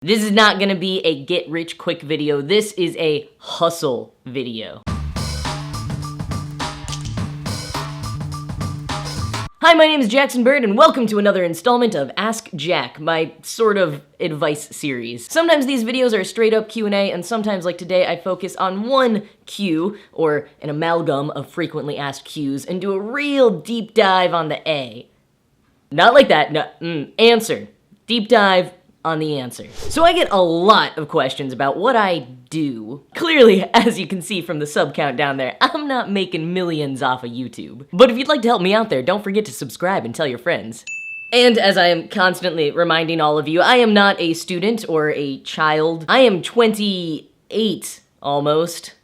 This is not gonna be a get-rich-quick video. This is a hustle video. Hi, my name is Jackson Bird, and welcome to another installment of Ask Jack, my sort of advice series. Sometimes these videos are a straight-up Q&A, and sometimes, like today, I focus on one Q, or an amalgam of frequently asked Qs, and do a real deep dive on the A. Not like that, no, answer. Deep dive on the answer. So I get a lot of questions about what I do. Clearly, as you can see from the sub count down there, I'm not making millions off of YouTube. But if you'd like to help me out there, don't forget to subscribe and tell your friends. And as I am constantly reminding all of you, I am not a student or a child. I am 28, almost.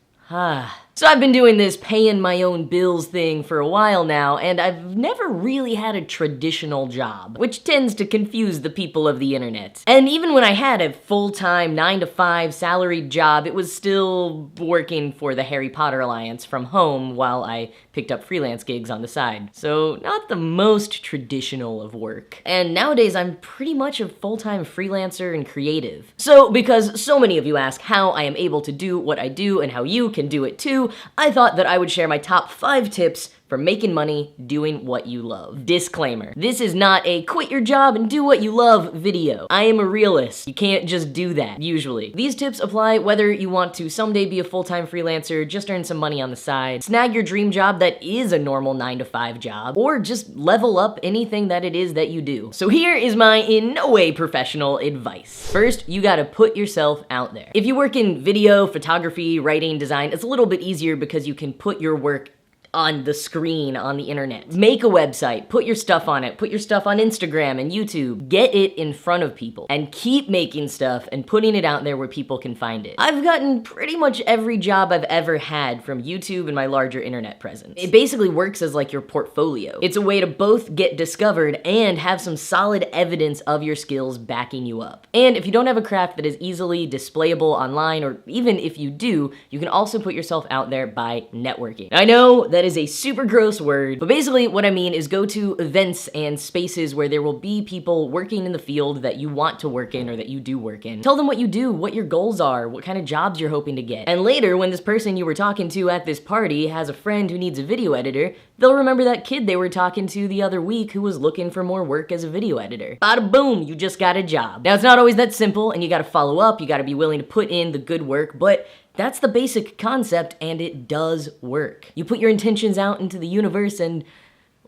So I've been doing this paying my own bills thing for a while now, and I've never really had a traditional job, which tends to confuse the people of the internet. And even when I had a full-time 9-to-5 salaried job, it was still working for the Harry Potter Alliance from home while I picked up freelance gigs on the side. So not the most traditional of work. And nowadays I'm pretty much a full-time freelancer and creative. So because so many of you ask how I am able to do what I do and how you can do it too, I thought that I would share my top 5 tips for making money doing what you love. Disclaimer, this is not a quit your job and do what you love video. I am a realist. You can't just do that, usually. These tips apply whether you want to someday be a full-time freelancer, just earn some money on the side, snag your dream job that is a normal 9-to-5 job, or just level up anything that it is that you do. So here is my in no way professional advice. First, you gotta put yourself out there. If you work in video, photography, writing, design, it's a little bit easier because you can put your work on the screen on the internet. Make a website, put your stuff on it, put your stuff on Instagram and YouTube. Get it in front of people and keep making stuff and putting it out there where people can find it. I've gotten pretty much every job I've ever had from YouTube and my larger internet presence. It basically works as like your portfolio. It's a way to both get discovered and have some solid evidence of your skills backing you up. And if you don't have a craft that is easily displayable online, or even if you do, you can also put yourself out there by networking. I know that is a super gross word, but basically what I mean is go to events and spaces where there will be people working in the field that you want to work in or that you do work in. Tell them what you do, what your goals are, what kind of jobs you're hoping to get. And later, when this person you were talking to at this party has a friend who needs a video editor, they'll remember that kid they were talking to the other week who was looking for more work as a video editor. Bada boom, you just got a job. Now, it's not always that simple, and you gotta follow up, you gotta be willing to put in the good work, but that's the basic concept, and it does work. You put your intentions out into the universe and,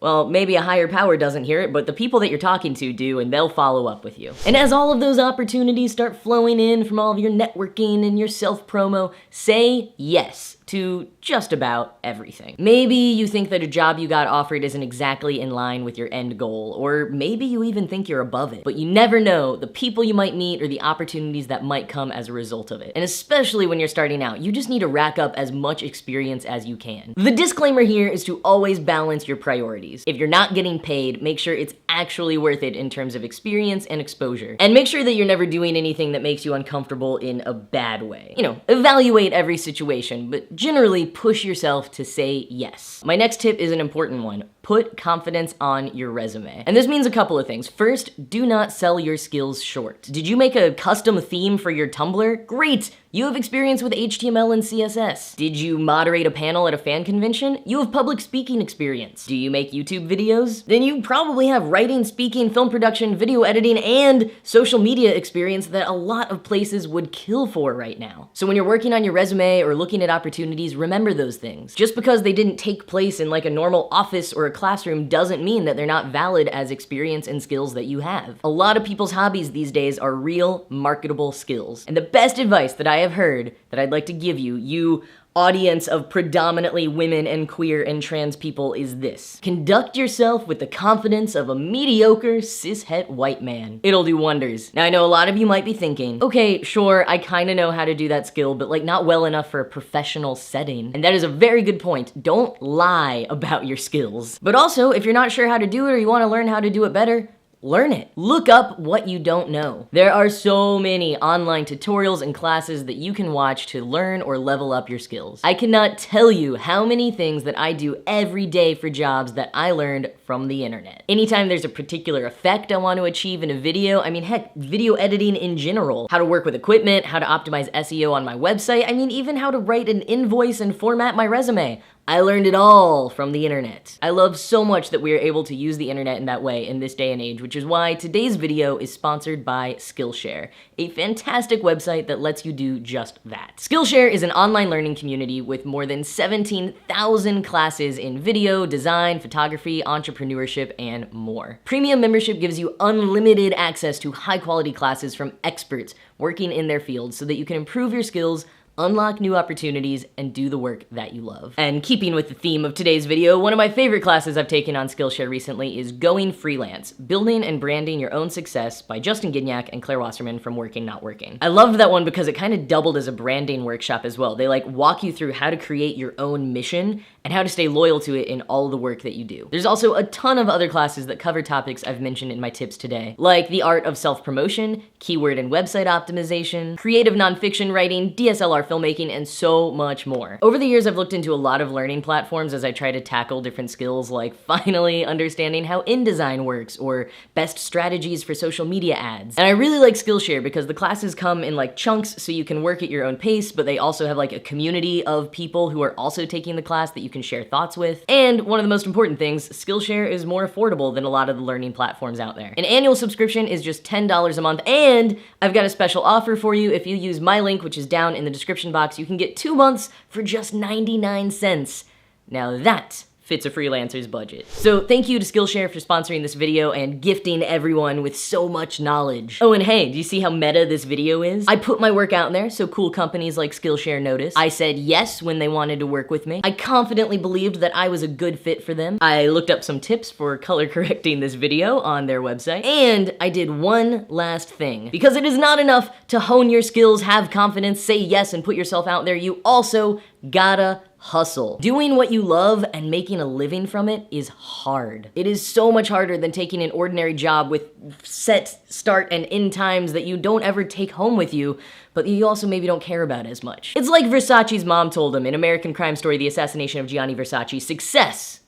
well, maybe a higher power doesn't hear it, but the people that you're talking to do, and they'll follow up with you. And as all of those opportunities start flowing in from all of your networking and your self-promo, say yes to just about everything. Maybe you think that a job you got offered isn't exactly in line with your end goal, or maybe you even think you're above it, but you never know the people you might meet or the opportunities that might come as a result of it. And especially when you're starting out, you just need to rack up as much experience as you can. The disclaimer here is to always balance your priorities. If you're not getting paid, make sure it's actually worth it in terms of experience and exposure. And make sure that you're never doing anything that makes you uncomfortable in a bad way. You know, evaluate every situation, but generally push yourself to say yes. My next tip is an important one. Put confidence on your resume. And this means a couple of things. First, do not sell your skills short. Did you make a custom theme for your Tumblr? Great! You have experience with HTML and CSS. Did you moderate a panel at a fan convention? You have public speaking experience. Do you make YouTube videos? Then you probably have writing, speaking, film production, video editing, and social media experience that a lot of places would kill for right now. So when you're working on your resume or looking at opportunities, remember those things. Just because they didn't take place in like a normal office or a classroom doesn't mean that they're not valid as experience and skills that you have. A lot of people's hobbies these days are real marketable skills. And the best advice that I have heard that I'd like to give you, you audience of predominantly women and queer and trans people, is this. Conduct yourself with the confidence of a mediocre cishet white man. It'll do wonders. Now I know a lot of you might be thinking, okay, sure, I kinda know how to do that skill, but like not well enough for a professional setting. And that is a very good point. Don't lie about your skills. But also, if you're not sure how to do it or you wanna learn how to do it better, learn it. Look up what you don't know. There are so many online tutorials and classes that you can watch to learn or level up your skills. I cannot tell you how many things that I do every day for jobs that I learned from the internet. Anytime there's a particular effect I want to achieve in a video, I mean, heck, video editing in general, how to work with equipment, how to optimize SEO on my website, I mean, even how to write an invoice and format my resume. I learned it all from the internet. I love so much that we are able to use the internet in that way in this day and age, which is why today's video is sponsored by Skillshare, a fantastic website that lets you do just that. Skillshare is an online learning community with more than 17,000 classes in video, design, photography, entrepreneurship, and more. Premium membership gives you unlimited access to high-quality classes from experts working in their fields so that you can improve your skills, unlock new opportunities, and do the work that you love. And keeping with the theme of today's video, one of my favorite classes I've taken on Skillshare recently is Going Freelance, Building and Branding Your Own Success by Justin Gignac and Claire Wasserman from Working Not Working. I loved that one because it kind of doubled as a branding workshop as well. They walk you through how to create your own mission and how to stay loyal to it in all the work that you do. There's also a ton of other classes that cover topics I've mentioned in my tips today, like the art of self-promotion, keyword and website optimization, creative nonfiction writing, DSLR filmmaking, and so much more. Over the years, I've looked into a lot of learning platforms as I try to tackle different skills like finally understanding how InDesign works or best strategies for social media ads. And I really like Skillshare because the classes come in chunks so you can work at your own pace, but they also have a community of people who are also taking the class that you can share thoughts with. And one of the most important things, Skillshare is more affordable than a lot of the learning platforms out there. An annual subscription is just $10 a month, and I've got a special offer for you. If you use my link, which is down in the description box, you can get 2 months for just 99 cents. Now that fits a freelancer's budget. So thank you to Skillshare for sponsoring this video and gifting everyone with so much knowledge. Oh, and hey, do you see how meta this video is? I put my work out there so cool companies like Skillshare notice. I said yes when they wanted to work with me. I confidently believed that I was a good fit for them. I looked up some tips for color correcting this video on their website. And I did one last thing. Because it is not enough to hone your skills, have confidence, say yes, and put yourself out there. You also gotta hustle. Doing what you love and making a living from it is hard. It is so much harder than taking an ordinary job with set start and end times that you don't ever take home with you, but you also maybe don't care about as much. It's like Versace's mom told him in American Crime Story, The Assassination of Gianni Versace, success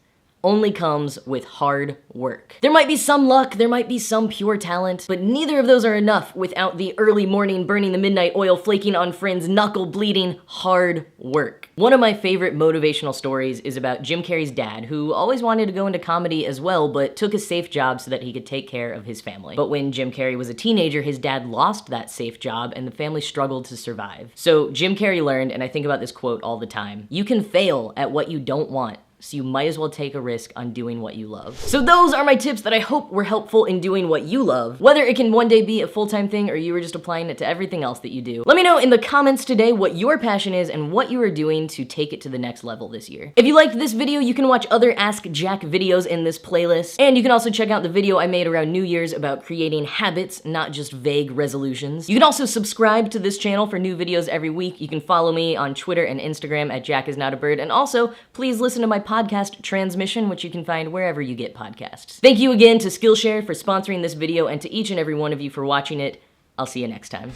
only comes with hard work. There might be some luck, there might be some pure talent, but neither of those are enough without the early morning burning the midnight oil, flaking on friends, knuckle bleeding hard work. One of my favorite motivational stories is about Jim Carrey's dad, who always wanted to go into comedy as well, but took a safe job so that he could take care of his family. But when Jim Carrey was a teenager, his dad lost that safe job and the family struggled to survive. So Jim Carrey learned, and I think about this quote all the time, you can fail at what you don't want, so you might as well take a risk on doing what you love. So those are my tips that I hope were helpful in doing what you love, whether it can one day be a full-time thing or you were just applying it to everything else that you do. Let me know in the comments today what your passion is and what you are doing to take it to the next level this year. If you liked this video, you can watch other Ask Jack videos in this playlist, and you can also check out the video I made around New Year's about creating habits, not just vague resolutions. You can also subscribe to this channel for new videos every week. You can follow me on Twitter and Instagram at JackIsNotABird, and also please listen to my podcast Transmission, which you can find wherever you get podcasts. Thank you again to Skillshare for sponsoring this video and to each and every one of you for watching it. I'll see you next time.